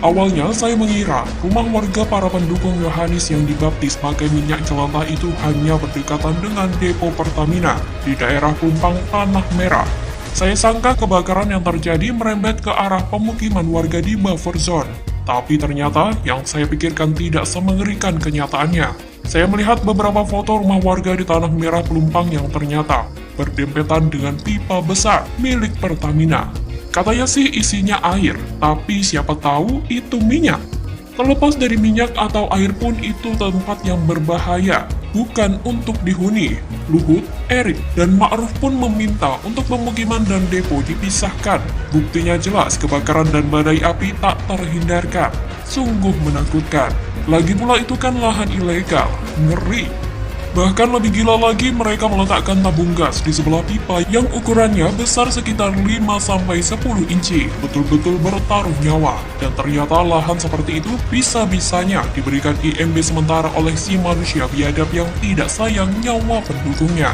Awalnya saya mengira rumah warga para pendukung Yohanis yang dibaptis pakai minyak jelantah itu hanya berdekatan dengan depo Pertamina di daerah Pelumpang Tanah Merah. Saya sangka kebakaran yang terjadi merembet ke arah pemukiman warga di buffer zone. Tapi ternyata yang saya pikirkan tidak semengerikan kenyataannya. Saya melihat beberapa foto rumah warga di Tanah Merah Pelumpang yang ternyata berdempetan dengan pipa besar milik Pertamina. Katanya sih isinya air, tapi siapa tahu itu minyak. Terlepas dari minyak atau air pun itu tempat yang berbahaya, bukan untuk dihuni. Luhut, Erik, dan Ma'ruf pun meminta untuk pemukiman dan depo dipisahkan. Buktinya jelas kebakaran dan badai api tak terhindarkan. Sungguh menakutkan. Lagi pula itu kan lahan ilegal, ngeri. Bahkan lebih gila lagi mereka meletakkan tabung gas di sebelah pipa yang ukurannya besar sekitar 5-10 inci. Betul-betul bertaruh nyawa. Dan ternyata lahan seperti itu bisa-bisanya diberikan IMB sementara oleh si manusia biadab yang tidak sayang nyawa pendukungnya.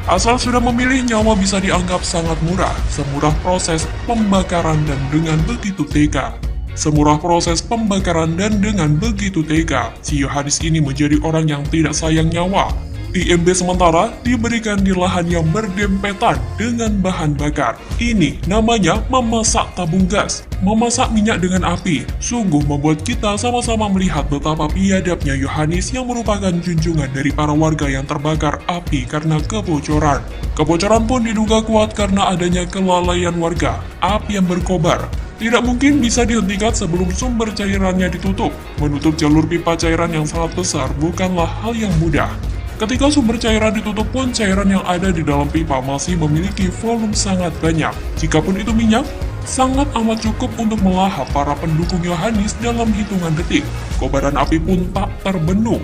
Asal sudah memilih, nyawa bisa dianggap sangat murah. Semurah proses pembakaran dan dengan begitu tega. Semurah proses pembakaran dan dengan begitu tega, si Yohanis ini menjadi orang yang tidak sayang nyawa. IMB sementara diberikan di lahan yang berdempetan dengan bahan bakar. Ini namanya memasak tabung gas, memasak minyak dengan api. Sungguh membuat kita sama-sama melihat betapa biadabnya Yohanis yang merupakan junjungan dari para warga yang terbakar api karena kebocoran. Kebocoran pun diduga kuat karena adanya kelalaian warga. Api yang berkobar tidak mungkin bisa dihentikan sebelum sumber cairannya ditutup. Menutup jalur pipa cairan yang sangat besar bukanlah hal yang mudah. Ketika sumber cairan ditutup pun, cairan yang ada di dalam pipa masih memiliki volume sangat banyak. Jikapun itu minyak, sangat amat cukup untuk melahap para pendukung Yohanis dalam hitungan detik. Kobaran api pun tak terbendung.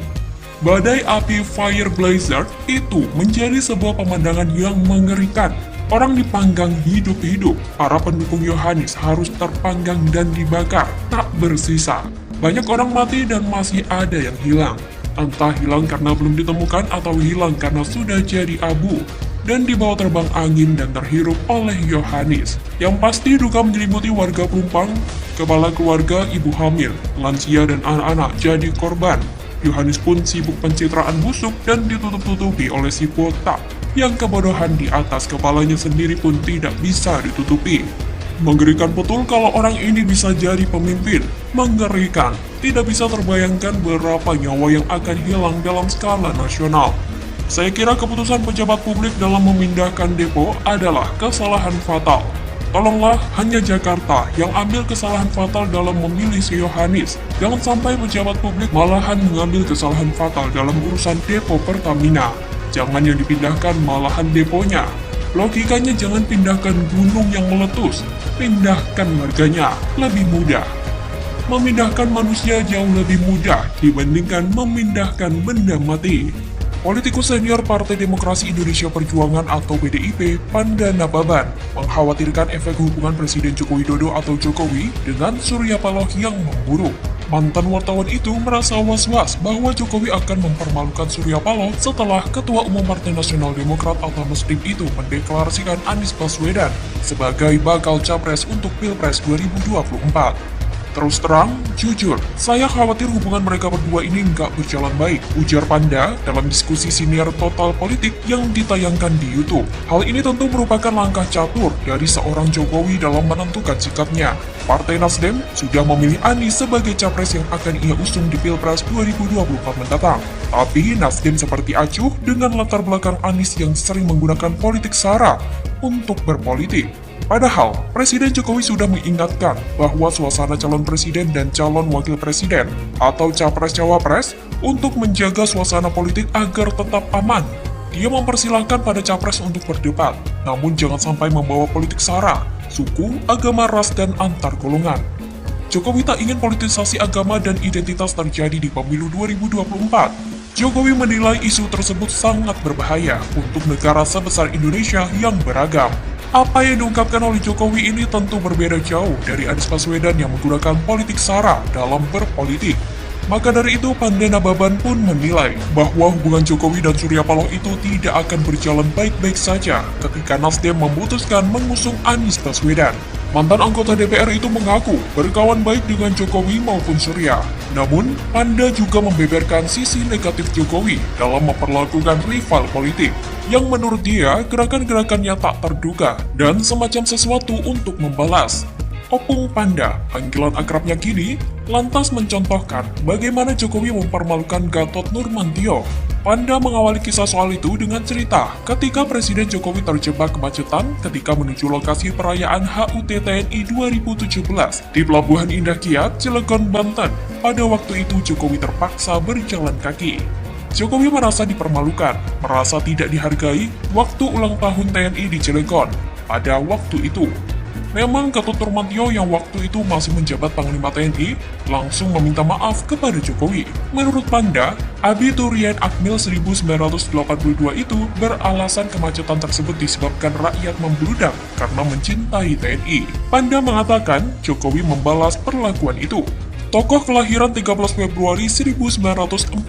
Badai api Fire Blizzard itu menjadi sebuah pemandangan yang mengerikan. Orang dipanggang hidup-hidup, para pendukung Yohanis harus terpanggang dan dibakar, tak bersisa. Banyak orang mati dan masih ada yang hilang. Entah hilang karena belum ditemukan atau hilang karena sudah jadi abu dan dibawa terbang angin dan terhirup oleh Yohanis. Yang pasti duka menyelimuti warga Pelumpang, kepala keluarga, ibu hamil, lansia dan anak-anak jadi korban. Yohanis pun sibuk pencitraan busuk dan ditutup-tutupi oleh si botak yang kebodohan di atas kepalanya sendiri pun tidak bisa ditutupi. Mengerikan betul kalau orang ini bisa jadi pemimpin. Mengerikan. Tidak bisa terbayangkan berapa nyawa yang akan hilang dalam skala nasional. Saya kira keputusan pejabat publik dalam memindahkan depo adalah kesalahan fatal. Tolonglah hanya Jakarta yang ambil kesalahan fatal dalam memilih si Yohanis. Jangan sampai pejabat publik malahan mengambil kesalahan fatal dalam urusan depo Pertamina. Jangan yang dipindahkan malahan deponya. Logikanya jangan pindahkan gunung yang meletus, pindahkan warganya, lebih mudah. Memindahkan manusia jauh lebih mudah dibandingkan memindahkan benda mati. Politikus senior Partai Demokrasi Indonesia Perjuangan atau PDIP, Pandana Baban, mengkhawatirkan efek hubungan Presiden Joko Widodo atau Jokowi dengan Surya Paloh yang memburuk. Mantan wartawan itu merasa was-was bahwa Jokowi akan mempermalukan Surya Paloh setelah Ketua Umum Partai Nasional Demokrat atau Nasdem itu mendeklarasikan Anies Baswedan sebagai bakal capres untuk Pilpres 2024. Terus terang, jujur, saya khawatir hubungan mereka berdua ini nggak berjalan baik, ujar Panda dalam diskusi siniar Total Politik yang ditayangkan di YouTube. Hal ini tentu merupakan langkah catur dari seorang Jokowi dalam menentukan sikapnya. Partai Nasdem sudah memilih Anies sebagai capres yang akan ia usung di Pilpres 2024 mendatang. Tapi Nasdem seperti acuh dengan latar belakang Anies yang sering menggunakan politik SARA untuk berpolitik. Padahal, Presiden Jokowi sudah mengingatkan bahwa suasana calon presiden dan calon wakil presiden atau capres-cawapres untuk menjaga suasana politik agar tetap aman. Dia mempersilahkan pada capres untuk berdebat, namun jangan sampai membawa politik SARA, suku, agama, ras, dan antar golongan. Jokowi tak ingin politisasi agama dan identitas terjadi di pemilu 2024. Jokowi menilai isu tersebut sangat berbahaya untuk negara sebesar Indonesia yang beragam. Apa yang diungkapkan oleh Jokowi ini tentu berbeda jauh dari Anies Baswedan yang menggunakan politik SARA dalam berpolitik. Maka dari itu, Pandana Baban pun menilai bahwa hubungan Jokowi dan Surya Paloh itu tidak akan berjalan baik-baik saja ketika Nasdem memutuskan mengusung Anies Baswedan. Mantan anggota DPR itu mengaku berkawan baik dengan Jokowi maupun Surya. Namun, Panda juga membeberkan sisi negatif Jokowi dalam memperlakukan rival politik, yang menurut dia gerakan-gerakannya tak terduga dan semacam sesuatu untuk membalas. Opung Panda, panggilan akrabnya kini, lantas mencontohkan bagaimana Jokowi mempermalukan Gatot Nurmantio. Panda mengawali kisah soal itu dengan cerita ketika Presiden Jokowi terjebak kemacetan ketika menuju lokasi perayaan HUT TNI 2017 di Pelabuhan Indah Kiat, Cilegon, Banten. Pada waktu itu Jokowi terpaksa berjalan kaki. Jokowi merasa dipermalukan, merasa tidak dihargai waktu ulang tahun TNI di Cilegon pada waktu itu. Memang Gatot Nurmantio yang waktu itu masih menjabat Panglima TNI langsung meminta maaf kepada Jokowi. Menurut Panda, Abiturien Akmil 1982 itu beralasan kemacetan tersebut disebabkan rakyat membludak karena mencintai TNI. Panda mengatakan Jokowi membalas perlakuan itu. Tokoh kelahiran 13 Februari 1944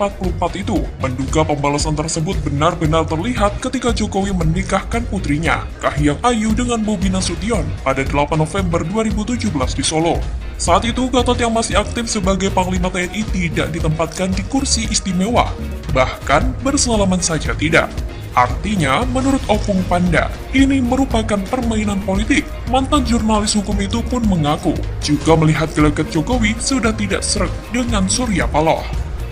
itu menduga pembalasan tersebut benar-benar terlihat ketika Jokowi menikahkan putrinya, Kahiyang Ayu dengan Bobi Nasution pada 8 November 2017 di Solo. Saat itu Gatot yang masih aktif sebagai Panglima TNI tidak ditempatkan di kursi istimewa, bahkan bersalaman saja tidak. Artinya, menurut Opung Panda, ini merupakan permainan politik. Mantan jurnalis hukum itu pun mengaku, juga melihat gelagat Jokowi sudah tidak sreg dengan Surya Paloh.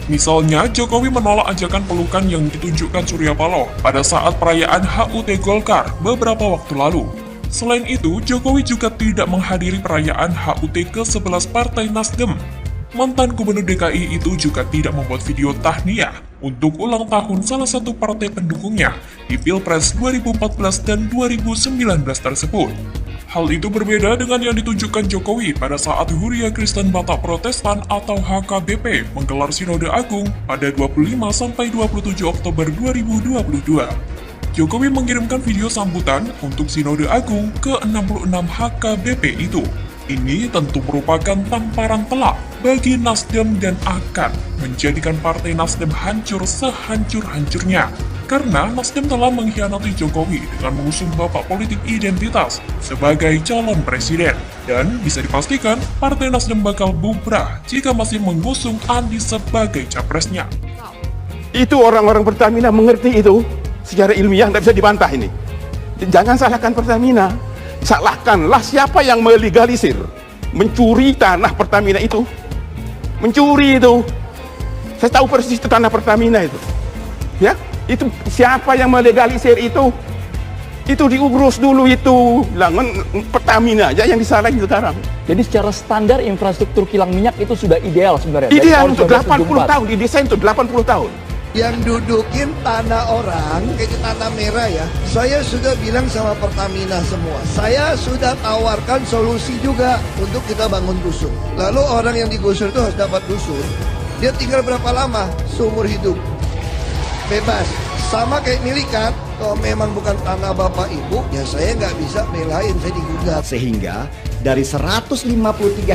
Misalnya, Jokowi menolak ajakan pelukan yang ditunjukkan Surya Paloh pada saat perayaan HUT Golkar beberapa waktu lalu. Selain itu, Jokowi juga tidak menghadiri perayaan HUT ke-11 Partai Nasdem. Mantan Gubernur DKI itu juga tidak membuat video tahniah untuk ulang tahun salah satu partai pendukungnya di Pilpres 2014 dan 2019 tersebut. Hal itu berbeda dengan yang ditunjukkan Jokowi pada saat Huria Kristen Batak Protestan atau HKBP menggelar Sinode Agung pada 25-27 Oktober 2022. Jokowi mengirimkan video sambutan untuk Sinode Agung ke-66 HKBP itu. Ini tentu merupakan tamparan telak bagi Nasdem dan akan menjadikan Partai Nasdem hancur sehancur-hancurnya. Karena Nasdem telah mengkhianati Jokowi dengan mengusung bapak politik identitas sebagai calon presiden. Dan bisa dipastikan Partai Nasdem bakal bubrah jika masih mengusung Anies sebagai capresnya. Itu orang-orang Pertamina mengerti itu secara ilmiah, tidak bisa dibantah ini. Jangan salahkan Pertamina. Salahkanlah siapa yang melegalisir, mencuri tanah Pertamina itu. Mencuri itu. Saya tahu persis itu tanah Pertamina itu. Ya, itu siapa yang melegalisir itu? Itu diurus dulu itu. Pertamina aja yang disalahin sekarang. Jadi secara standar infrastruktur kilang minyak itu sudah ideal sebenarnya. Ideal untuk 80 tahun, didesain untuk 80 tahun. Yang dudukin tanah orang, kayak tanah merah ya. Saya sudah bilang sama Pertamina semua. Saya sudah tawarkan solusi juga untuk kita bangun dusun. Lalu orang yang digusur itu harus dapat dusun. Dia tinggal berapa lama? Seumur hidup. Bebas. Sama kayak milikan. Kalau memang bukan tanah bapak ibu, ya saya nggak bisa belain, saya digugat. Sehingga dari 153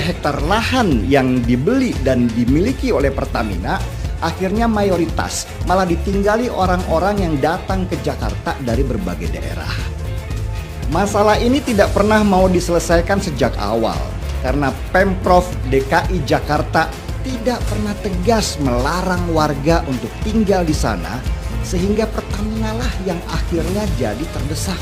hektar lahan yang dibeli dan dimiliki oleh Pertamina, akhirnya mayoritas malah ditinggali orang-orang yang datang ke Jakarta dari berbagai daerah. Masalah ini tidak pernah mau diselesaikan sejak awal karena Pemprov DKI Jakarta tidak pernah tegas melarang warga untuk tinggal di sana, sehingga Pertamina lah yang akhirnya jadi terdesak.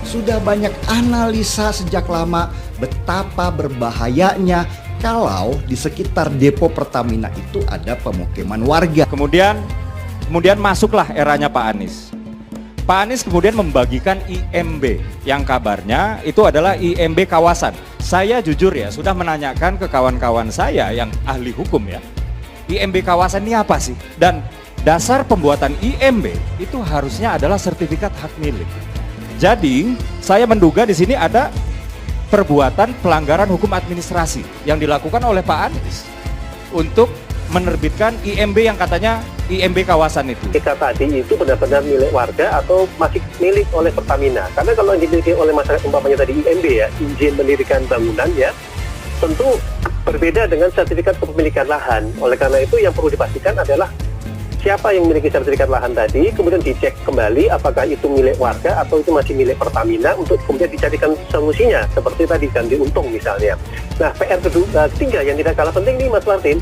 Sudah banyak analisa sejak lama betapa berbahayanya kalau di sekitar depo Pertamina itu ada pemukiman warga. Kemudian masuklah eranya Pak Anies. Pak Anies kemudian membagikan IMB yang kabarnya itu adalah IMB kawasan. Saya jujur ya sudah menanyakan ke kawan-kawan saya yang ahli hukum ya. IMB kawasan ini apa sih? Dan dasar pembuatan IMB itu harusnya adalah sertifikat hak milik. Jadi saya menduga di sini ada perbuatan pelanggaran hukum administrasi yang dilakukan oleh Pak Anies untuk menerbitkan IMB yang katanya IMB kawasan itu. Jika tadi itu benar-benar milik warga atau masih milik oleh Pertamina. Karena kalau yang dimiliki oleh masyarakat umpamanya tadi IMB ya, izin mendirikan bangunan ya, tentu berbeda dengan sertifikat kepemilikan lahan. Oleh karena itu yang perlu dipastikan adalah siapa yang memiliki sertifikat lahan tadi, kemudian dicek kembali apakah itu milik warga atau itu masih milik Pertamina untuk kemudian dicarikan solusinya seperti tadi ganti untung misalnya. Nah, PR ketiga yang tidak kalah penting nih Mas Martin,